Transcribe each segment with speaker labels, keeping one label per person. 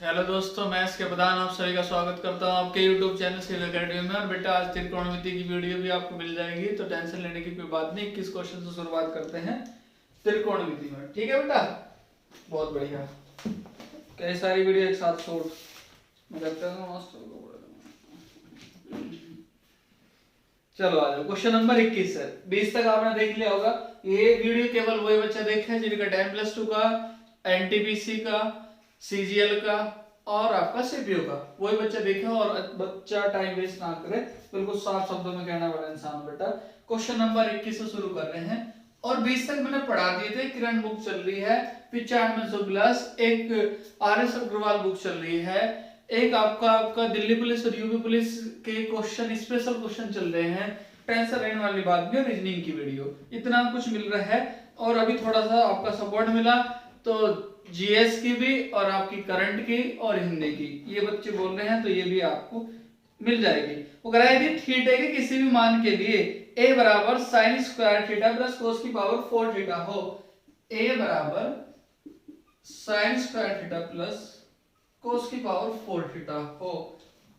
Speaker 1: Hello दोस्तों, मैं इसके प्रधान आप सभी का स्वागत करता हूं आपके YouTube चैनल सिविल एकेडमी में। और बेटा आज त्रिकोणमिति की वीडियो भी आपको मिल जाएगी, तो टेंशन लेने की कोई बात नहीं। 21 क्वेश्चन से शुरुआत करते हैं त्रिकोणमिति में। ठीक है बेटा, बहुत बढ़िया। कई सारी वीडियो एक साथ शूट मैं करता हूं। चलो आ जाओ, क्वेश्चन नंबर 21 है। 20 तक आपने देख लिया होगा। ये वीडियो केवल वही बच्चा देखे हैं जिनका 10+2 का, एनटीपीसी का, सीजीएल का और आपका सीपीयू का, वही बच्चा देखे। और बच्चा टाइम वेस्ट ना करे, बिल्कुल साफ शब्दों में कहने वाला इंसान बेटा। क्वेश्चन नंबर 21 से शुरू कर रहे हैं। और 20 तक मैंने पढ़ा दिए थे। किरण बुक चल रही है 95+, एक आर.एस. अग्रवाल बुक चल रही है, एक आपका दिल्ली पुलिस और यूपी पुलिस के क्वेश्चन, स्पेशल क्वेश्चन चल रहे हैं। टेंशन लेने वाली बात नहीं, रीजनिंग की वीडियो, इतना कुछ मिल रहा है। और अभी थोड़ा सा आपका सपोर्ट मिला तो जीएस की भी और आपकी करंट की और हिंदी की, ये बच्चे बोल रहे हैं तो ये भी आपको मिल जाएगी। वो कह रहा है थीटा के किसी भी मान के लिए a बराबर sine square theta plus cos की पावर 4 थीटा हो, a बराबर sine square theta plus cos की पावर 4 थीटा हो,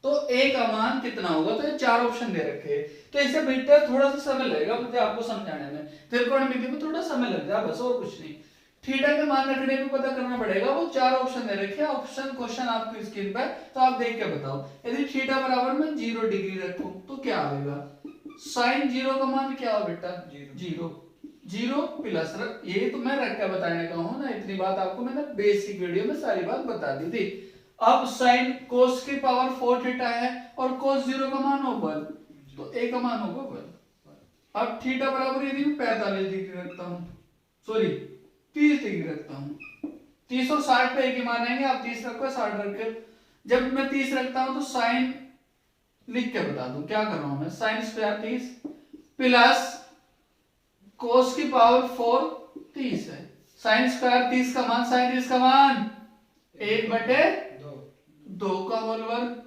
Speaker 1: तो a का मान कितना होगा। तो ये चार ऑप्शन दे रखे हैं, तो इसे बेटा थोड़ा सा समय लगेगा मुझे आपको समझाने में। त्रिकोणमिति में थोड़ा समय लग जाए बस, और कुछ नहीं। थीटा के मान रखने पे पता करना पड़ेगा। वो चार ऑप्शन दे रखे हैं, ऑप्शन क्वेश्चन आपकी स्क्रीन पर, तो आप देख के बताओ। यदि थीटा बराबर में 0 डिग्री रखूं तो क्या आएगा। साइन 0 का मान क्या हो बेटा, 0 प्लस, ये तो मैं रख के बताने का हूं ना, इतनी बात आपको मैंने बेसिक वीडियो में सारी बात बता दी थी। अब साइन कोस की पावर 4 थीटा है और कोस 0 का मान हो 1, तो a का मान होगा 1। अब थीटा बराबर यदि मैं 45 डिग्री रखता हूं, सॉरी 30 डिग्री रखता हूं, 30 और 60 पे एक ही मानेंगे। आप 30 रखो 60 रख के, जब मैं 30 रखता हूं तो साइन लिख के बता दूं क्या कर रहा हूं मैं। साइन स्क्वायर 30 प्लस कोस की पावर 4 30 है। साइन स्क्वायर 30 का मान, साइन 30 का मान 1/2 का होल वर्ग,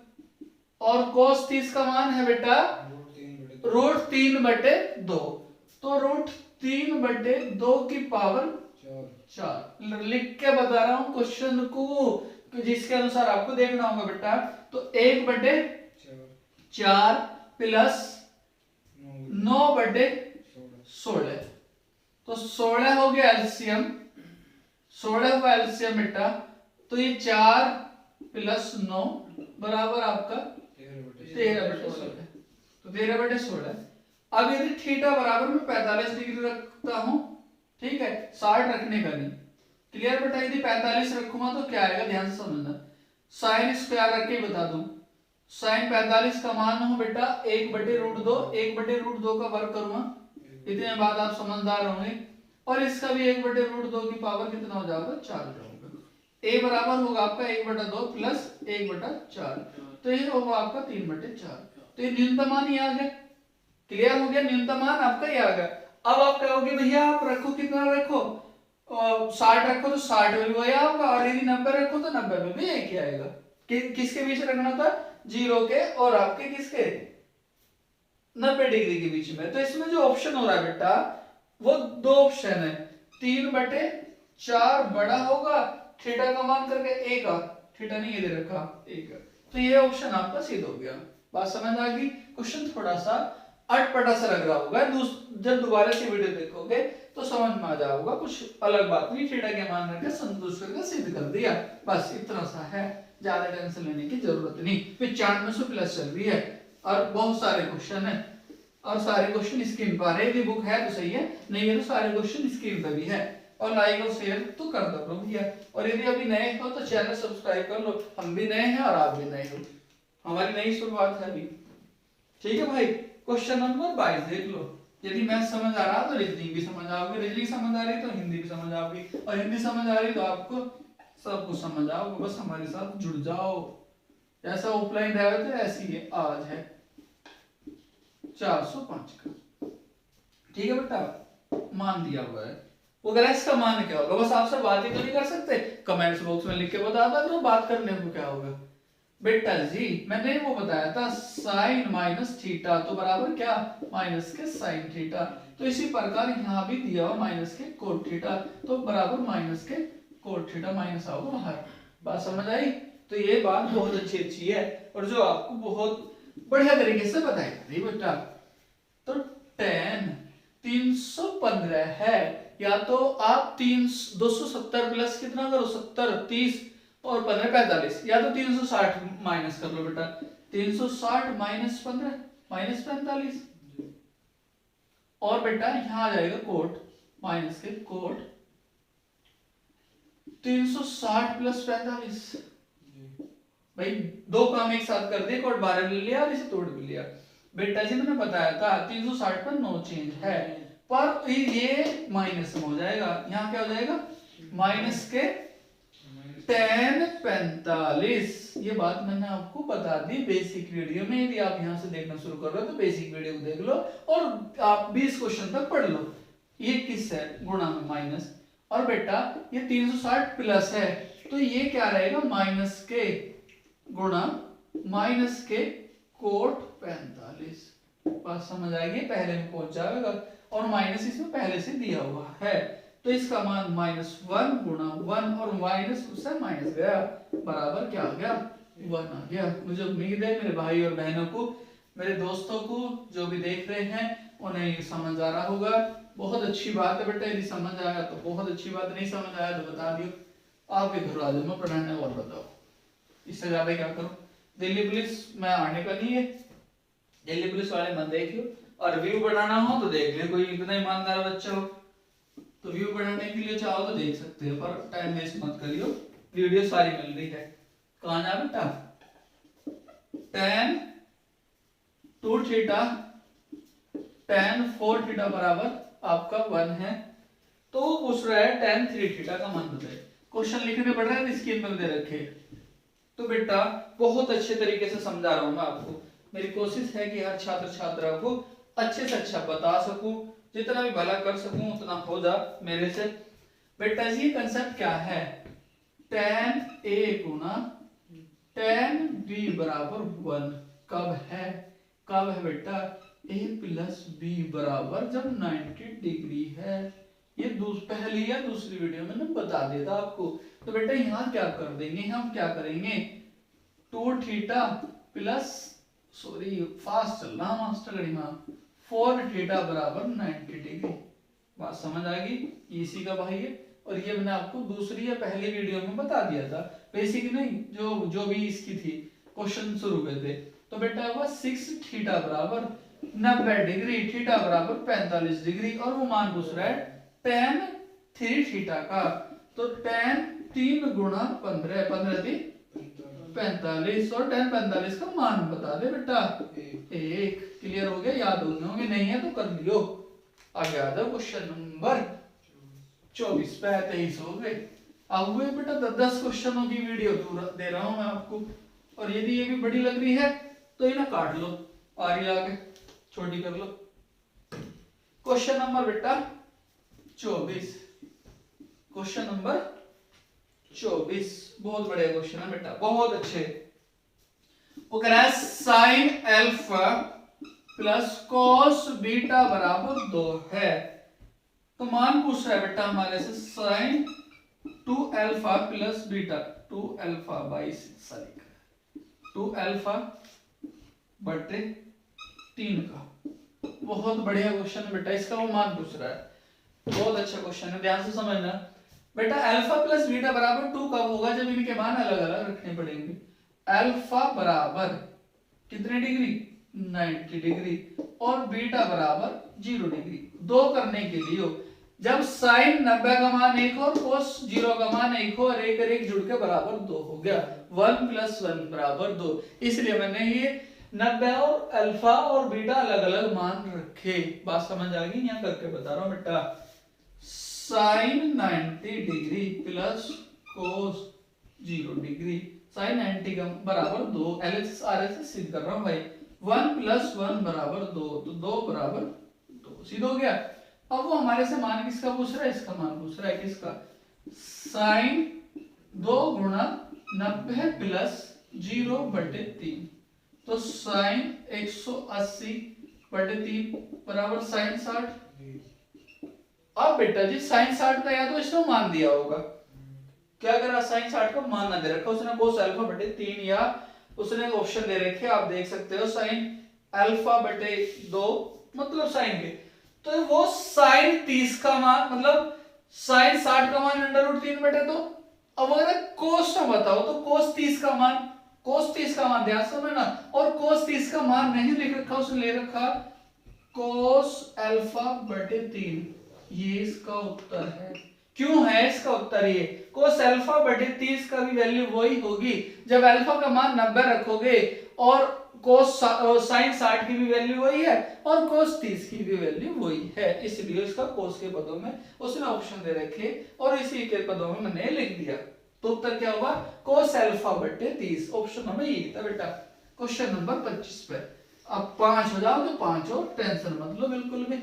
Speaker 1: और कोस 30 का मान है बेटा √3/2, तो √3/2 की पावर 4 लिख के बता रहा हूं क्वेश्चन को, जिसके अनुसार आपको देखना होगा बेटा। तो 1/4 प्लस 9/16, तो 16 हो गया एलसीएम, 16 हुआ एलसीएम बेटा। तो ये 4 प्लस 9 बराबर आपका 13/16, तो 13/16। अब यदि थीटा बराबर में 45 डिग्री रखता हूं, ठीक है, 60 रखने का नहीं, क्लियर बेटा। यदि 45 रखूंगा तो क्या आएगा, ध्यान से समझना। साइन स्क्वायर रख के बता दूं, साइन 45 का मान हो बेटा 1/√2, 1/√2 का वर्ग करूंगा, इतने बात आप समझदार होंगे। और इसका भी 1/√2 की पावर कितना हो जाएगा, 4 हो जाएगा। a बराबर होगा आपका 1/2 प्लस 1/4, तो ये होगा आपका 3/4। तो ये न्यूनतम मान ही आ गया, क्लियर हो गया, न्यूनतम मान आपका ये आ गया। अब आप कहोगे भैया आप रखो, कितना रखो, 60 रखो तो 60 में भी वही आएगा, और यदि 90 रखो तो 90 में भी एक ही आएगा। किसके बीच रखना था, 0 के और आपके किसके 90 डिग्री के बीच में। तो इसमें जो ऑप्शन हो रहा है बेटा वो दो ऑप्शन है, 3/4 बड़ा होगा थीटा का मान करके एक, थीटा नहीं ये दे रखा एक, तो ये ऑप्शन आपका सिद्ध हो गया। बात समझ आ गई। क्वेश्चन थोड़ा सा अटपटा सा लग रहा होगा, जब दोबारा से वीडियो देखोगे तो समझ में आ जाएगा, कुछ अलग बात नहीं, थीटा के मान रख के संतुष्ट करके सिद्ध कर दिया, बस इतना सा है, ज्यादा टेंशन लेने की जरूरत नहीं। 95+ चल रही है और बहुत सारे क्वेश्चन है, और सारे क्वेश्चन स्क्रीन पर आ रहे हैं। बुक है तो सही है, नहीं है तो सारे क्वेश्चन स्क्रीन पर भी है। और लाइक और शेयर तो कर दो भैया, और यदि अभी नए हो तो चैनल सब्सक्राइब कर लो, हम भी नए हैं और आप भी नए हो, हमारी नई शुरुआत है अभी। ठीक है भाई, क्वेश्चन नंबर 22 देख लो। यदि मैथ समझ आ रहा तो रीजनिंग भी समझ आओगे, रीजनिंग समझ आ रही तो हिंदी भी समझ आओगी, और हिंदी समझ आ रही तो आपको सब कुछ समझ आओगे। बस हमारे साथ जुड़ जाओ, जैसा ऑफलाइन रहा तो ऐसी है, आज है 405 का, ठीक है बेटा, मान दिया हुआ है। वो अगर इसका मान क्या होगा, बस आपसे बात ही तो नहीं कर सकते, कमेंट्स बॉक्स में लिख के बता दो, बात करने को क्या होगा बेटा जी। मैंने वो बताया था साइन माइनस थीटा तो बराबर क्या, माइनस के साइन थीटा। तो इसी प्रकार यहाँ भी दिया हुआ माइनस के कोट थीटा, तो बराबर माइनस के कोट थीटा, माइनस आओगे बाहर। बात समझ आई। तो ये बात बहुत अच्छी है और जो आपको बहुत बढ़िया तरीके से बताई जा रही बेटा। तो tan 315 है, या तो आप 270 प्लस कितना करो 70 30 और 15 45, या तो 360 माइनस कर लो बेटा, 360 माइनस 15 माइनस 45, और बेटा यहां आ जाएगा कोट माइनस के कोट 360 प्लस 45। भाई दो काम एक साथ कर दिए, कोट 12 ले लिया और इसे तोड़ भी लिया। बेटा जी मैंने बताया था 360 पर नो चेंज है, पर ये माइनस में हो जाएगा, यहाँ क्या हो जाएगा माइनस के tan 45। ये बात मैंने आपको बता दी बेसिक वीडियो में, यदि आप यहाँ से देखना शुरू कर रहे हो तो बेसिक वीडियो को देख लो और आप 20 क्वेश्चन तक पढ़ लो। ये किस है गुणा में माइनस, और बेटा ये 360 प्लस है तो ये क्या रहेगा माइनस के गुणा माइनस के कोट 45। बात समझ आएगी, पहले में पहुंच जाएगा और माइनस इसमें पहले से दिया हुआ है, तो इसका मान -1 गुणा 1 और माइनस उससे माइनस गया बराबर क्या आ गया 1 आ गया। मुझे उम्मीद है मेरे भाई और बहनों को, मेरे दोस्तों को जो भी देख रहे हैं उन्हें ये समझ आ रहा होगा। बहुत अच्छी बात है बेटा, यदि समझ आया तो बहुत अच्छी बात, नहीं समझ आया तो बता दियो, आपके घर वाले में पढ़ाने और बताओ, इससे ज्यादा क्या करो। दिल्ली पुलिस में आने का नहीं है, दिल्ली पुलिस वाले मत देख लो, और व्यू बढ़ाना हो तो देख ले, कोई इतना ईमानदार बच्चा हो तो व्यू बढ़ाने के लिए चाहो तो देख सकते हो, पर टाइम वेस्ट मत करियो, वीडियो सारी मिल रही है। कहां जा बेटा tan 2 थीटा tan 4 थीटा बराबर आपका 1 है, तो पूछ रहा है tan 3 थीटा का मान बताइए। क्वेश्चन लिखने पड़ रहा है, स्क्रीन पर दे रखे। तो बेटा बहुत अच्छे तरीके से समझा रहा हूं मैं आपको, मेरी कोशिश है कि हर छात्र छात्रा को अच्छे से अच्छा बता सकूं, जितना भी भला कर सकूं उतना हो जा मेरे से। बेटा जी कंसेप्ट क्या है, tan a Guna tan b बराबर 1 कब है बेटा a प्लस b बराबर जब 90 डिग्री है। ये पहली या दूसरी वीडियो में मैंने बता दिया था आपको। तो बेटा यहाँ क्या कर देंगे, हम क्या करेंगे 2 थीटा प्लस सॉरी फास्ट चल रहा मास्टर गणित में 4 थीटा बराबर 90 डिग्री। बात समझ आ गई, इसी का भाई है, और ये मैंने आपको दूसरी या पहली वीडियो में बता दिया था, बेसिक नहीं जो भी इसकी थी क्वेश्चन शुरू हुए थे। तो बेटा हुआ 6 थीटा बराबर 90 डिग्री, थीटा बराबर 45 डिग्री, और वो मान पूछ रहा है tan 3 थीटा का। तो tan 3 गुणा 15 15 3 45, और tan 45 का मान बता दे बेटा 1। क्लियर हो गया, याद होंगे, नहीं है तो कर लियो। आगे आ जाओ क्वेश्चन नंबर 24 पे 23 हो गए। अब हुए बेटा 10 क्वेश्चनों की वीडियो दे रहा हूं मैं आपको, और यदि ये भी बड़ी लग रही है तो इन्हें काट लो, आगे आगे छोटी कर लो। क्वेश्चन नंबर बेटा 24, क्वेश्चन नंबर 24 बहुत बढ़िया क्वेश्चन है बेटा, बहुत अच्छे। वो कह रहा है sine alpha plus cos beta बराबर 2 है। तो मान पूछ रहा है बेटा हमारे से sine 2 alpha plus beta, 2 alpha by 2 alpha बटे 3 का। बहुत बढ़िया क्वेश्चन है बेटा, इसका वो मान पूछ रहा है, बहुत अच्छा क्वेश्चन है, ध्यान से समझना बेटा। अल्फा प्लस बीटा बराबर 2 कब होगा, जब इनके मान अलग अलग रखने पड़ेंगे। अल्फा बराबर कितने डिग्री 90 डिग्री, और बीटा बराबर 0 डिग्री। दो करने के लिए जब साइन 90 का मान 1 और कोस 0 का मान 1 हो, और एक और एक जुड़ के बराबर 2 हो गया, 1 + 1 बराबर 2। इसलिए मैंने ये 90 और अल्फा और बीटा अलग अलग मान रखे। बात समझ आ गई, यहाँ करके बता रहा हूं बेटा। Sine 90 degree plus cos 0 degree, sine 90 का बराबर 2, LHS RHS सिद्ध कर रहा हूं भाई। 1 + 1 बराबर 2, तो 2 बराबर 2 सिद्ध हो गया। अब वो हमारे से मान किसका पूछ रहा है, इसका मान पूछ रहा है, किसका साइन 2 गुणा 90 प्लस 0 बटे 3, तो साइन 180 बटे 3 बराबर साइन 60। अब बेटा जी साइन 60 का या तो इसको मान दिया होगा, क्या करा, साइन 60 का मान ना दे रखा उसने, कोस अल्फा बटे 3, या उसने ऑप्शन दे रखे आप देख सकते हो साइन अल्फा बटे 2 मतलब साइन के, तो वो साइन 30 का मान मतलब साइन 60 का मान अंडर रूट 3 बटे 2। अब अगर कोस का बताओ तो कोस 30 का मान, कोस 30 का मान ध्यान से समझना, और कोस 30 का मान नहीं लिख रखा उसने, ले रखा कोस अल्फा बटे 3, ये इसका उत्तर है। क्यों है इसका उत्तर ये, कोस अल्फा बटे 30 का भी वैल्यू वही होगी जब अल्फा का मान 90 रखोगे, और कोस साइन 60 की भी वैल्यू वही है और कोस 30 की भी वैल्यू वही है, इसलिए इसका कोस के पदों में उसने ऑप्शन दे रखे और इसी के पदों में मैंने लिख दिया। तो उत्तर क्या होगा, कोस अल्फा बटे 30, ऑप्शन हमें ये था बेटा क्वेश्चन नंबर 25 पे। अब 5 हो जाओ तो 5 और टेंशन मत लो बिल्कुल भी,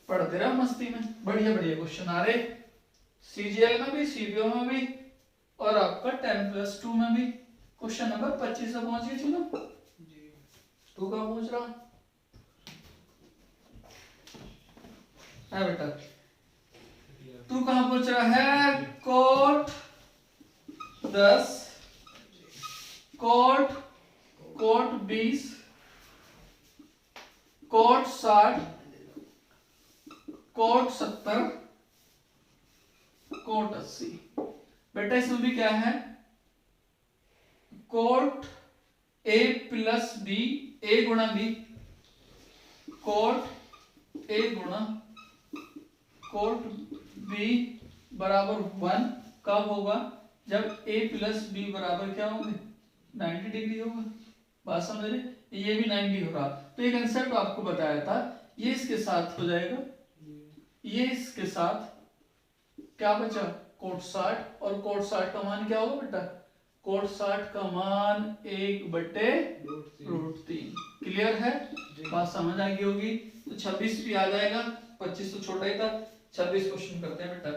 Speaker 1: पढ़ते रहो मस्ती में, बढ़िया बढ़िया क्वेश्चन आ रहे सीजीएल में भी, सीबीओ में भी, और आपका 10+2 में भी। क्वेश्चन नंबर 25 से पहुंच गए, चलो तू कहां पहुंच रहा है बेटा, तू कहां पहुंच रहा है, cot 10, cot 20, cot 60, cot 70, cot 80। बेटा इसमें भी क्या है, cot A plus B, A गुणा बी, कोट ए गुणा कोट बी बराबर 1 कब होगा, जब ए प्लस बी बराबर क्या होंगे 90 डिग्री होगा। बात समझ रहे, ये भी 90 हो रहा, तो एक कंसेप्ट आपको बताया था, ये इसके साथ हो जाएगा, ये इसके साथ क्या बचा कोट 60, और कोट 60 का मान क्या होगा बेटा, कोट 60 का मान 1/√3। क्लियर है, बात समझ आ गई होगी। तो 26 भी आ जाएगा, 25 तो छोटा ही था, 26 क्वेश्चन करते हैं बेटा।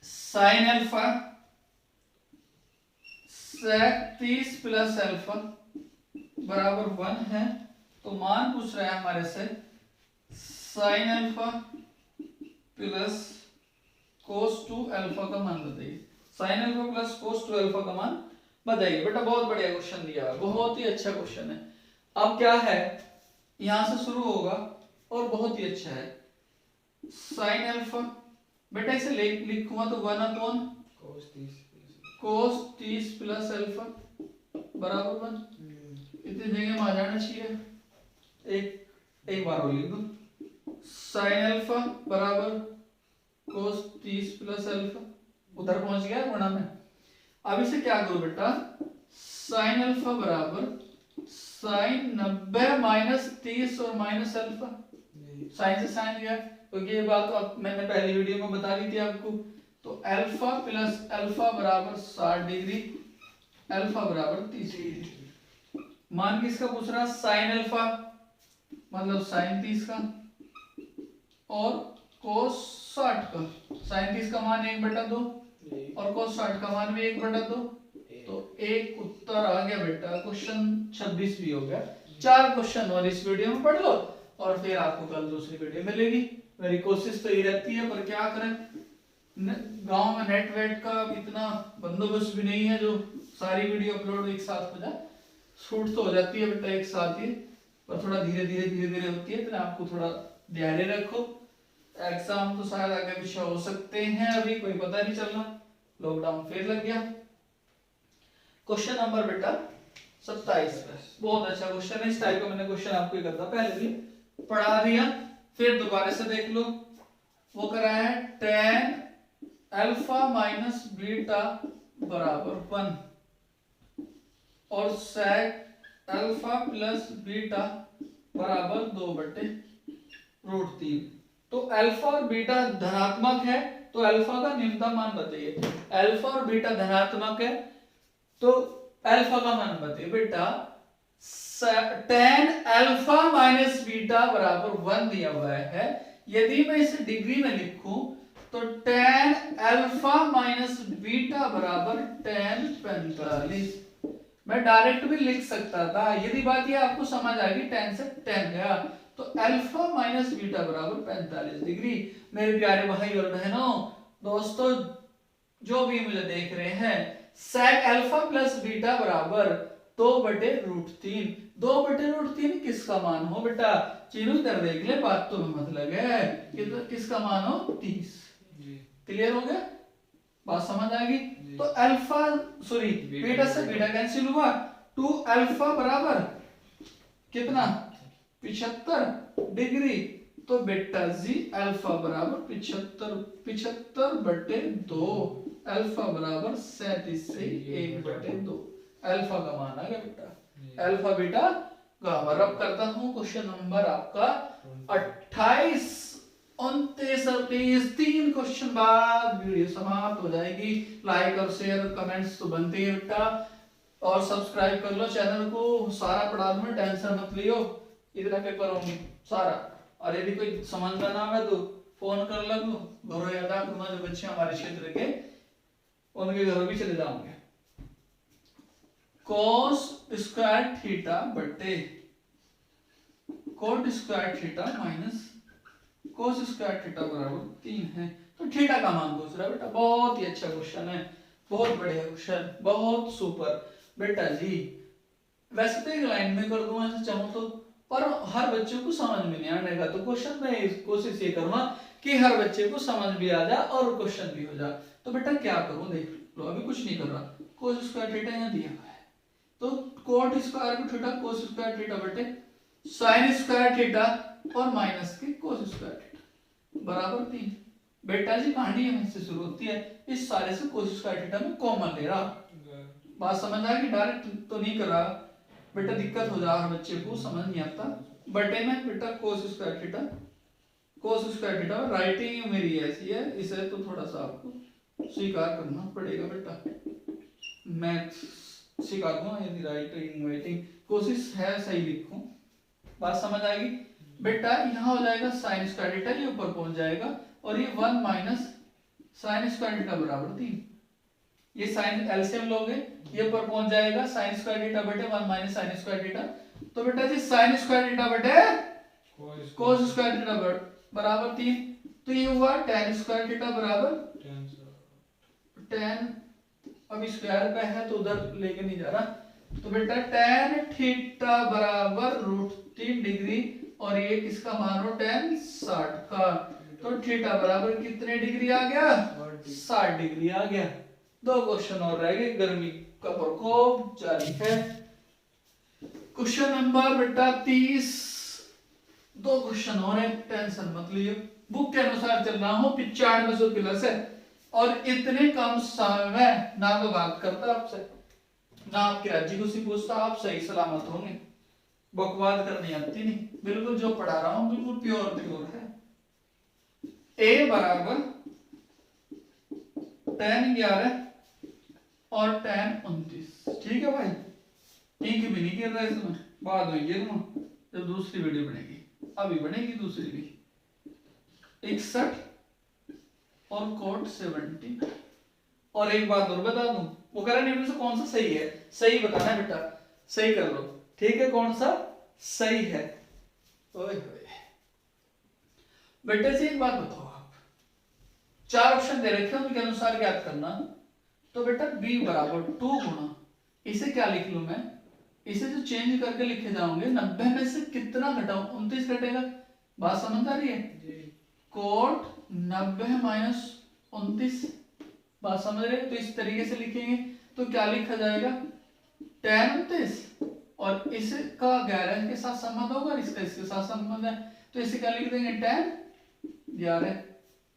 Speaker 1: साइन अल्फा सेक 30 प्लस अल्फा बराबर 1 है, तो मान पूछ रहा है हमारे से sine alpha plus cos 2 alpha का मान बताइए, sine alpha plus cos 2 alpha का मान बताइए। बेटा बहुत बढ़िया क्वेश्चन दिया है, बहुत ही अच्छा क्वेश्चन है। अब क्या है, यहां से शुरू होगा और बहुत ही अच्छा है, साइन अल्फा बेटा इसे लिखूंगा तो 1 कोस 30 प्लस अल्फा बराबर 1, इतनी जगह में आ जाना चाहिए, एक बार और लिख दो, साइन अल्फा बराबर कोस 30 प्लस अल्फा, उधर पहुंच गया गुणा में। अब इसे क्या करो बेटा, साइन अल्फा बराबर साइन 90 माइनस 30 और माइनस अल्फा, साइन से साइन गया, क्योंकि ये बात तो मैंने पहली वीडियो में बता दी थी आपको। तो अल्फा प्लस अल्फा बराबर 60 डिग्री, अल्फा बराबर 30 डिग्री। मान किसका पूछ रहा, साइन अल्फा मतलब साइन 30 का, और कोस 60 का, साइन 30 का मान 1/2 और कोस 60 का मान भी 1/2, तो एक उत्तर आ गया बेटा, क्वेश्चन 26 भी हो गया। 4 क्वेश्चन और इस वीडियो में पढ़ लो और फिर आपको कल दूसरी वीडियो मिलेगी। मेरी कोशिश तो ये रहती है, पर क्या करें, गांव में नेट वेट का इतना बंदोबस्त भी नहीं है जो सारी वीडियो अपलोड एक साथ हो जाए। शूट तो हो जाती है बेटा एक साथ ही, पर थोड़ा धीरे धीरे होती है, तो आपको थोड़ा धैर्य रखो। एग्जाम तो शायद आगे पीछे हो सकते हैं, अभी कोई पता नहीं चलना, लॉकडाउन फिर लग गया। क्वेश्चन नंबर बेटा 27 बहुत अच्छा क्वेश्चन है, इस टाइप का मैंने क्वेश्चन आपको एक आधा पहले भी पढ़ा दिया, फिर दोबारा से देख लो। वो करा है tan अल्फा माइनस बीटा बराबर 1 और sec अल्फा प्लस बीटा बराबर 2/√3। तो अल्फा और बीटा धनात्मक है तो अल्फा का न्यूनतम मान बताइए, अल्फा और बीटा धनात्मक है तो अल्फा का मान बताइए। बेटा tan अल्फा माइनस बीटा बराबर 1 दिया हुआ है, यदि मैं इसे डिग्री में लिखूं तो tan अल्फा माइनस बीटा बराबर tan 45। मैं डायरेक्ट भी लिख सकता था, यदि बात ये आपको समझ आ गई, tan से tan गया तो अल्फा माइनस बीटा बराबर 45 डिग्री। मेरे प्यारे भाई और बहनों दोस्तों, जो भी मुझे देख रहे हैं, sec अल्फा प्लस बीटा बराबर 2/√3। 2/√3 किसका मान हो बेटा? चीनू कर देख ले, बात तो मतलब है कि तो किसका मान हो? 30। क्लियर हो गया? बात समझ आ गई? तो अल्फा सॉरी बीटा से बीटा कैंसिल हुआ, 2 अल्फा बराबर कितना? 75 डिग्री। तो बेटा जी अल्फा बराबर 75/2, अल्फा बराबर 37 से 1/2। अल्फा का मान आ गया बेटा, अल्फा बीटा का। रब करता हूं क्वेश्चन नंबर आपका 28, 29 और 30। 3 क्वेश्चन बाद वीडियो समाप्त हो जाएगी। लाइक और शेयर कमेंट्स तो बनते हैं बेटा, और सब्सक्राइब कर लो चैनल को। सारा पढ़ा दूंगा, टेंशन मत लियो, इतना पेपर होंगे सारा। और यदि कोई समझना ना है तो फोन कर लगो, घरों याद आ तुम्हारे जो बच्चे हमारे क्षेत्र के, उनके घरों भी चले जाओगे। cos स्क्वायर थीटा बटे cot square theta minus cos square theta बराबर 3 है। तो थीटा का मान पूछ रहा है बेटा, बहुत ही अच्छा क्वेश्चन है, बहुत बढ़िया क्वेश्चन, बहुत सुपर बेटा जी। वैसे तो एक लाइन में कर दूंगा ऐसे चाहूं तो, पर हर बच्चे को समझ में नहीं आने का, तो क्वेश्चन में कोशिश ये करूंगा कि हर बच्चे को समझ भी आ जाए और क्वेश्चन भी हो जाए। तो बेटा क्या करूं, देख लो, अभी कुछ नहीं कर रहा। cos स्क्वायर थीटा यहां दिया हुआ है, तो cot square theta cos square theta बटे sin स्क्वायर थीटा और माइनस के cos स्क्वायर थीटा बराबर 3। बेटा जी कहानी यहां से शुरू होती है, इस सारे से cos स्क्वायर थीटा में कॉमन ले रहा। बात समझ आ गई? डायरेक्ट तो नहीं कर रहा बेटा, दिक्कत हो जा रहा, बच्चे को समझ नहीं आता। बटे में बेटा cos स्क्वायर थीटा राइटिंग मेरी ऐसी है, इसे तो थोड़ा सा आपको स्वीकार करना पड़ेगा बेटा। मैथ सिखा दूंगा, यदि राइटिंग वाइटिंग कोशिश है सही लिखूं। बात समझ आएगी बेटा? यहाँ हो जाएगा sin स्क्वायर थीटा, ये ऊपर पहुंच जाएगा, और ये 1 माइनस sin स्क्वायर थीटा बराबर 3। ये साइन एलसीएम लोगे, ये ऊपर पहुंच जाएगा sin स्क्वायर थीटा बटे 1 माइनस sin स्क्वायर थीटा। तो बेटा जी sin स्क्वायर थीटा बटे cos स्क्वायर थीटा बराबर 3। तो ये हुआ tan स्क्वायर थीटा बराबर tan, अब स्क्वायर पे है तो उधर लेके नहीं जा रहा, तो बेटा tan थीटा बराबर √3 डिग्री, और ये किसका मान हो? tan 60 का। तो थीटा बराबर कितने डिग्री आ गया? 60 डिग्री आ गया। 2 क्वेश्चन और रह गए, गर्मी का प्रकोप जारी है। क्वेश्चन नंबर बेटा 30, 2 क्वेश्चन और है, टेंशन मत लियो। बुक के अनुसार चल रहा हूँ, 9500 प्लस है, और इतने कम समय ना तो बात करता आपसे, ना आपके राज्य को सी पूछता, आप सही सलामत होंगे। बकवाद करनी आती नहीं, बिल्कुल जो पढ़ा रहा हूँ बिल्कुल प्योर है। a बराबर tan 11 और tan 29, ठीक है भाई? इंक भी नहीं गिर रहा इसमें, बाद में गिरूंगा जब दूसरी वीडियो बनेगी, अभी बनेगी दूसरी भी। 61 और cot 70। और एक बात और बता दूं, वो कह रहा है से कौन सा सही है, सही बताना है बेटा, सही कर लो, ठीक है? कौन सा सही है? ओए होए बेटा जी एक बात बताओ, आप 4 ऑप्शन दे रखे हैं, उनके अनुसार ज्ञात करना। तो बेटा b बराबर 2 गुणा, इसे क्या लिख लूं मैं, इसे जो चेंज करके लिखे जाओगे, 90 में से कितना घटाऊं? 29 घटेगा। बात समझ आ रही है? कोट 90 माइनस 29, बात समझ रहे? तो इस तरीके से लिखेंगे तो क्या लिखा जाएगा? tan 29, और इसका 11 के साथ संबंध होगा, इसका इसके साथ संबंध है, तो इसे क्या लिख देंगे? tan 11।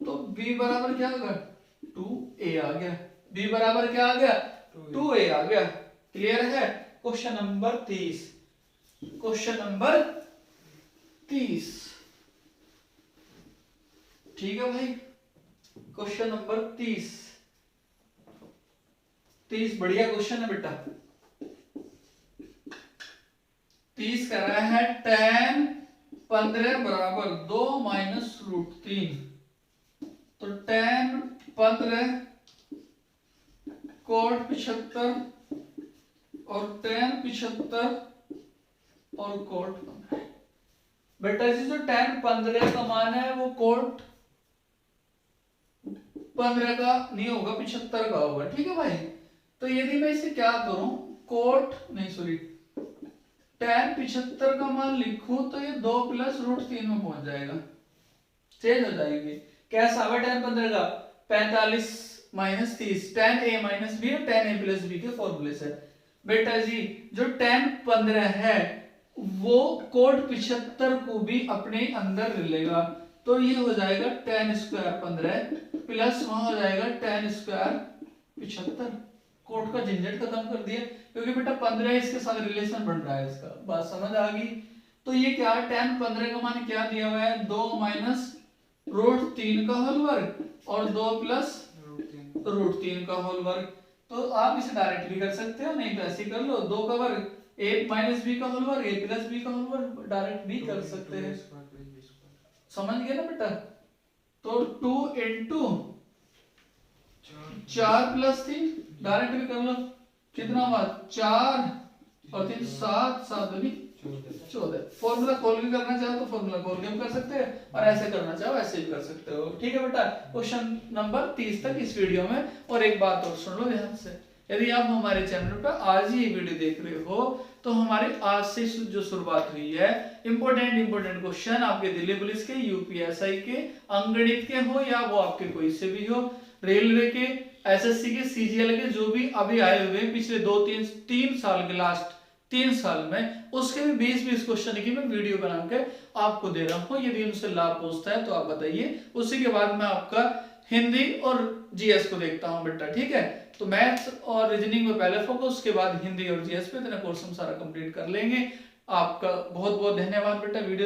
Speaker 1: तो b बराबर क्या होगा? 2a आ गया। b बराबर क्या आ गया? 2a आ गया। क्लियर है? क्वेश्चन नंबर 30, क्वेश्चन नंबर 30, ठीक है भाई? क्वेश्चन नंबर 30 बढ़िया क्वेश्चन है बेटा। 30 कह रहा है tan 15 बराबर 2 माइनस √3। तो tan 15 कोट 75 और tan 75 और कोट 15। बेटा जी जो tan 15 का मान है वो कोट 15 का नहीं होगा, 75 का होगा। ठीक है भाई, तो यदि मैं इसे क्या करूं, कोट नहीं सॉरी tan 75 का मान लिखूं तो ये 2 प्लस रूट 3 में पहुंच जाएगा, चेंज हो जाएगी। कैसा है tan 15 का, 45 minus 30, tan a minus B और tan a प्लस बी के फॉर्मूले से। बेटा जी जो tan 15 है वो कोट 75 को भी अपने अंदर ले लेगा, तो ये हो जाएगा tan स्क्वायर 15 प्लस वहां हो जाएगा tan स्क्वायर 75। कोट का झंझट खत्म कर दिया, क्योंकि बेटा 15 इसके साथ रिलेशन बन रहा है इसका, बात समझ आ गई। तो ये क्या है, tan 15 का मान क्या दिया हुआ है, 2 माइनस रूट 3 का होल वर्ग और 2 प्लस रूट 3 का होल वर्ग। तो आप इसे डायरेक्ट भी कर सकते हो, नहीं तो ऐसे कर लो, 2 का वर्ग a माइनस बी का होल वर्ग, a प्लस बी का होल वर्ग, डायरेक्ट भी कर सकते हैं। समझ गए ना बेटा। तो 2 इंटू 4 प्लस 3 डायरेक्ट भी कर लो, कितना हुआ 4 और 3 7, 7 दूनी 14। फॉर्मूला खोल के करना चाहो तो फॉर्मूला खोल के भी कर सकते हैं, और ऐसे करना चाहो ऐसे भी कर सकते हो। ठीक है बेटा, क्वेश्चन नंबर 30 तक इस वीडियो में। और एक बात और सुन लो ध्यान से, यदि आप हमारे चैनल पर आज ही ये वीडियो देख रहे हो तो हमारे आज से जो शुरुआत हुई है, इंपॉर्टेंट क्वेश्चन आपके दिल्ली पुलिस के, यूपीएसआई के, अंगणित के हो या वो आपके कोई से भी हो, रेलवे के, एसएससी के, सीजीएल के, जो भी अभी आए हुए पिछले 2-3 साल के, लास्ट 3 साल में, उसके भी 20-20 क्वेश्चन की मैं वीडियो बना के आपको दे रहा हूँ। यदि उनसे लाभ पहुंचता है तो आप बताइए। उसी के बाद मैं आपका हिंदी और जीएस को देखता हूँ बेटा। ठीक है, तो मैथ्स और रीजनिंग में पहले फोकस, उसके बाद हिंदी और जीएस पे इतना कोर्स हम सारा कंप्लीट कर लेंगे। आपका बहुत बहुत धन्यवाद बेटा। वीडियो